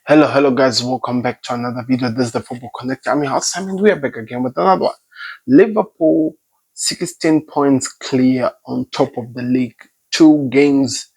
Hello guys, welcome back to another video. This is the Football Connect. I'm your host Simon. We are back again with another one. Liverpool 16 points clear on top of the league. 2 games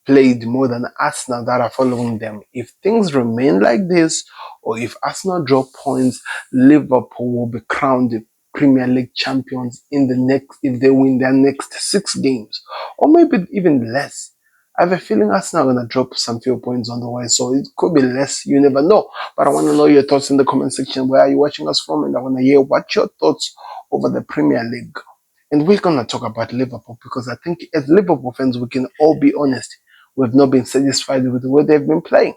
played more than Arsenal that are following them. If things remain like this, or if Arsenal drop points, Liverpool will be crowned the Premier League champions in the next if they win their next 6 games, or maybe even less. I have a feeling Arsenal are gonna drop some few points on the way, so it could be less. You never know. But I want to know your thoughts in the comment section. Where are you watching us from? And I want to hear what your thoughts over the Premier League. And we're gonna talk about Liverpool because I think as Liverpool fans, we can all be honest. We've not been satisfied with the way they've been playing.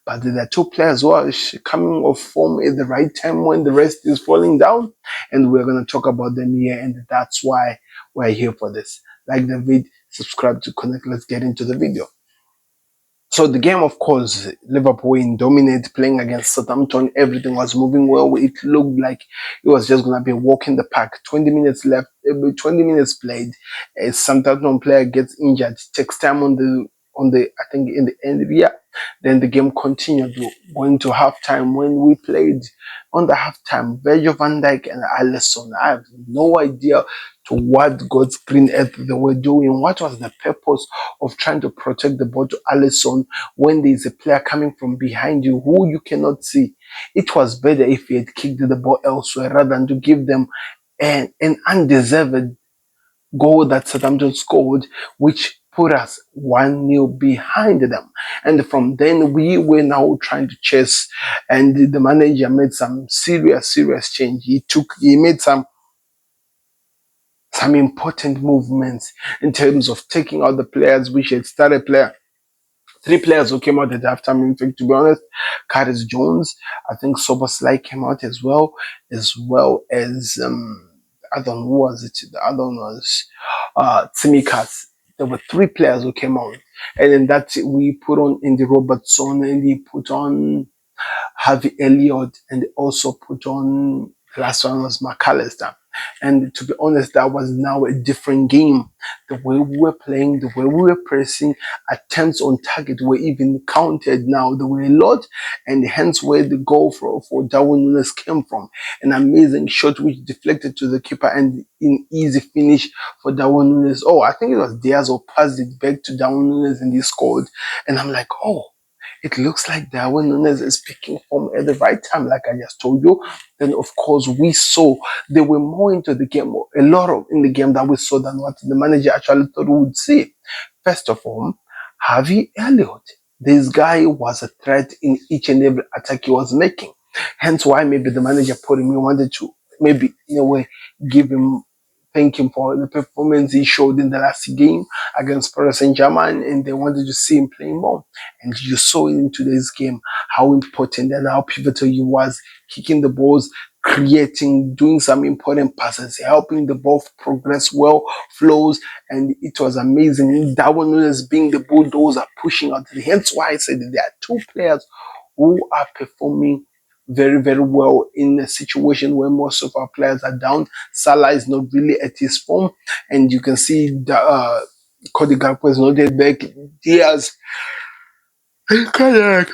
But there are 2 players who are coming off form at the right time when the rest is falling down. And we're going to talk about them here. And that's why we're here for this. Like the video, subscribe to connect. Let's get into the video. So the game, of course, Liverpool in dominate, playing against Southampton. Everything was moving well. It looked like it was just going to be a walk in the park. 20 minutes left, 20 minutes played. A Southampton player gets injured. Takes time on the I think in the end, yeah. Then the game continued, going to halftime when we played on the halftime. Virgil van Dijk and Alisson. I have no idea to what God's green earth they were doing. What was the purpose of trying to protect the ball to Alisson when there is a player coming from behind you who you cannot see? It was better if he had kicked the ball elsewhere rather than to give them an undeserved goal that Southampton scored, which put us 1-0 behind them. And from then we were now trying to chase, and the manager made some serious change. He made some important movements in terms of taking out the players which had started player. 3 players who came out at halftime. In fact, to be honest, Curtis Jones, I think Soboslai came out as well as I don't know who was it. The other one was Tsimikas. There were 3 players who came out, and then that we put on Andy Robertson, and he put on Harvey Elliott, and also put on the last one was McAllister. And to be honest, that was now a different game. The way we were playing, the way we were pressing, attempts on target were even counted now. There were a lot, and hence where the goal for Darwin Nunes came from. An amazing shot which deflected to the keeper and an easy finish for Darwin Nunes. Oh, I think it was Diaz who passed it back to Darwin Nunes and he scored. And I'm like, oh, it looks like Darwin Nunes is picking form at the right time, like I just told you. Then, of course, we saw they were more into the game, a lot of in the game that we saw than what the manager actually thought we would see. First of all, Harvey Elliott. This guy was a threat in each and every attack he was making. Hence why maybe the manager put him, he wanted to maybe in a way give him, thank him for the performance he showed in the last game against Paris Saint-Germain, and they wanted to see him playing more. And you saw in today's game how important and how pivotal he was, kicking the balls, creating, doing some important passes, helping the ball progress well, flows, and it was amazing. Darwin Nunes being the bulldozer, pushing out. Hence why I said that there are 2 players who are performing very well in a situation where most of our players are down. Salah is not really at his form, and you can see the Cody Gakpo is not yet back. Diaz is kind of like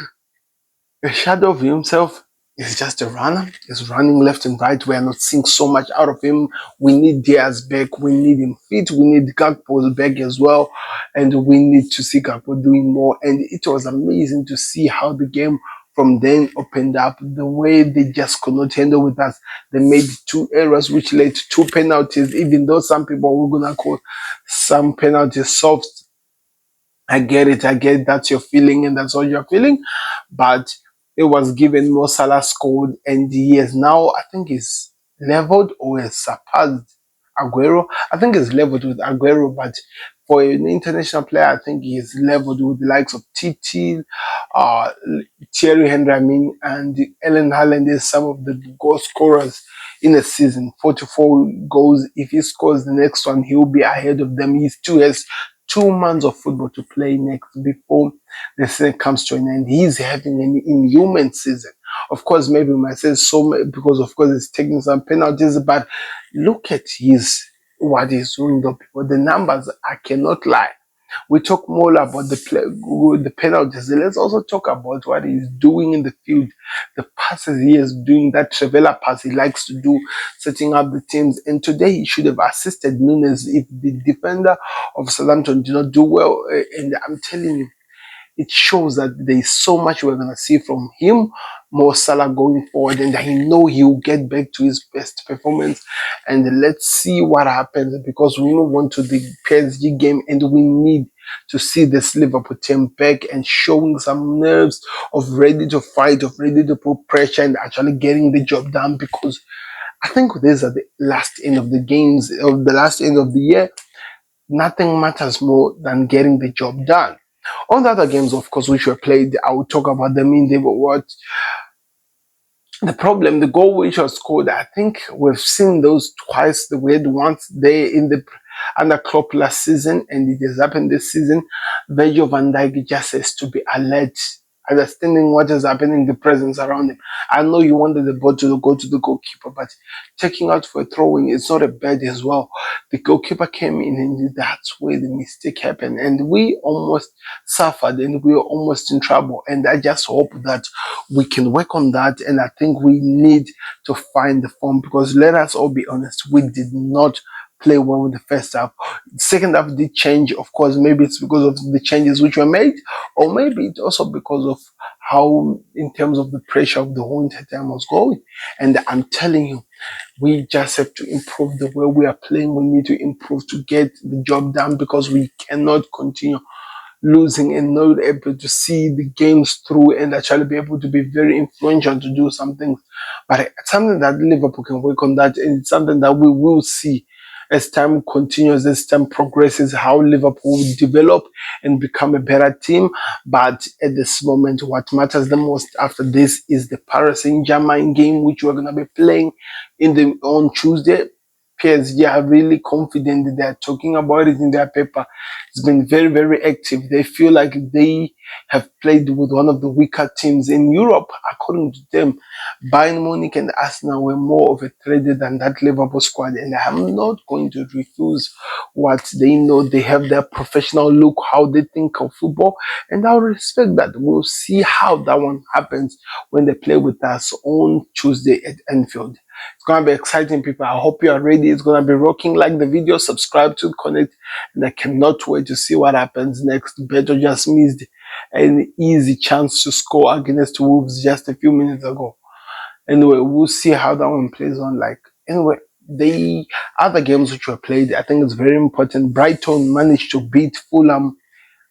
a shadow of himself. He's just a runner. He's running left and right. We are not seeing so much out of him. We need Diaz back. We need him fit. We need Gakpo back as well. And we need to see Gakpo doing more. And it was amazing to see how the game from then opened up, the way they just could not handle with us. They made 2 errors which led to 2 penalties, even though some people were going to call some penalties soft. I get it. That's your feeling and that's what you're feeling. But it was given. Mo Salah scored, and he is now, I think, he's leveled or has surpassed Aguero. I think he's leveled with Aguero, but for an international player, I think he's leveled with the likes of Titi, uh, Thierry Henry, and Ellen Haaland is some of the goal scorers in a season. 44 goals. If he scores the next one, he'll be ahead of them. He still has 2 months of football to play next before the season comes to an end. He's having an inhuman season. Of course, maybe we might say so because, of course, he's taking some penalties, but look at what he's doing, though, people. The numbers, I cannot lie. We talk more about the penalties. Let's also talk about what he's doing in the field, the passes he is doing, that Trevella pass he likes to do, setting up the teams. And today he should have assisted Nunes if the defender of Southampton did not do well. And I'm telling you, it shows that there is so much we're going to see from him, more Salah going forward, and I know he will get back to his best performance. And let's see what happens, because we move on to the PSG game and we need to see this Liverpool team back and showing some nerves of ready to fight, of ready to put pressure and actually getting the job done, because I think these are the last end of the games, of the last end of the year. Nothing matters more than getting the job done. On the other games, of course, which were played, I will talk about them in the what the problem, the goal which was scored. I think we've seen those twice. We had once there in the under Klopp last season, and it has happened this season. Virgil van Dijk just has to be alert, understanding what is happening, the presence around him. I know you wanted the ball to go to the goalkeeper, but checking out for a throw-in is not a bad as well. The goalkeeper came in, and that's where the mistake happened, and we almost suffered, and we were almost in trouble. And I just hope that we can work on that, and I think we need to find the form, because let us all be honest, we did not play well in the first half. The second half did change, of course. Maybe it's because of the changes which were made, or maybe it's also because of how, in terms of the pressure of the whole entire time was going. And I'm telling you, we just have to improve the way we are playing. We need to improve to get the job done, because we cannot continue losing and not able to see the games through and actually be able to be very influential to do something. But it's something that Liverpool can work on that, and it's something that we will see as time continues, as time progresses, how Liverpool will develop and become a better team. But at this moment, what matters the most after this is the Paris Saint-Germain game, which we're going to be playing on Tuesday. PSG are really confident that they're talking about it in their paper. It's been very, very active. They feel like they have played with one of the weaker teams in Europe. According to them, Bayern Munich and Arsenal were more of a threat than that Liverpool squad. And I'm not going to refuse what they know. They have their professional look, how they think of football, and I'll respect that. We'll see how that one happens when they play with us on Tuesday at Anfield. It's going to be exciting, people. I hope you are ready. It's going to be rocking. Like the video, subscribe to Connect, and I cannot wait to see what happens next. Beto just missed an easy chance to score against Wolves just a few minutes ago. Anyway, we'll see how that one plays on. Anyway, the other games which were played, I think it's very important. Brighton managed to beat Fulham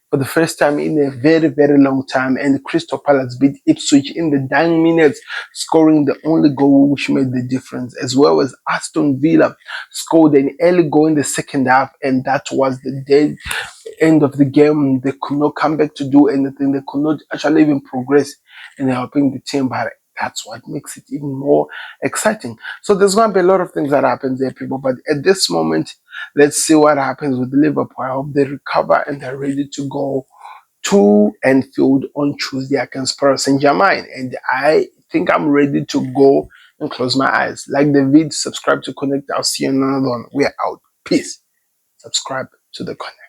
for the first time in a very, very long time. And Crystal Palace beat Ipswich in the dying minutes, scoring the only goal which made the difference, as well as Aston Villa scored an early goal in the second half, and that was the dead end of the game. They could not come back to do anything. They could not actually even progress in helping the team, but that's what makes it even more exciting. So there's going to be a lot of things that happen there, people. But at this moment, let's see what happens with Liverpool. I hope they recover and they're ready to go to Anfield on Tuesday against Paris Saint-Germain. And I think I'm ready to go and close my eyes. Like the video, subscribe to Connect. I'll see you in another one. We're out. Peace. Subscribe to the Connect.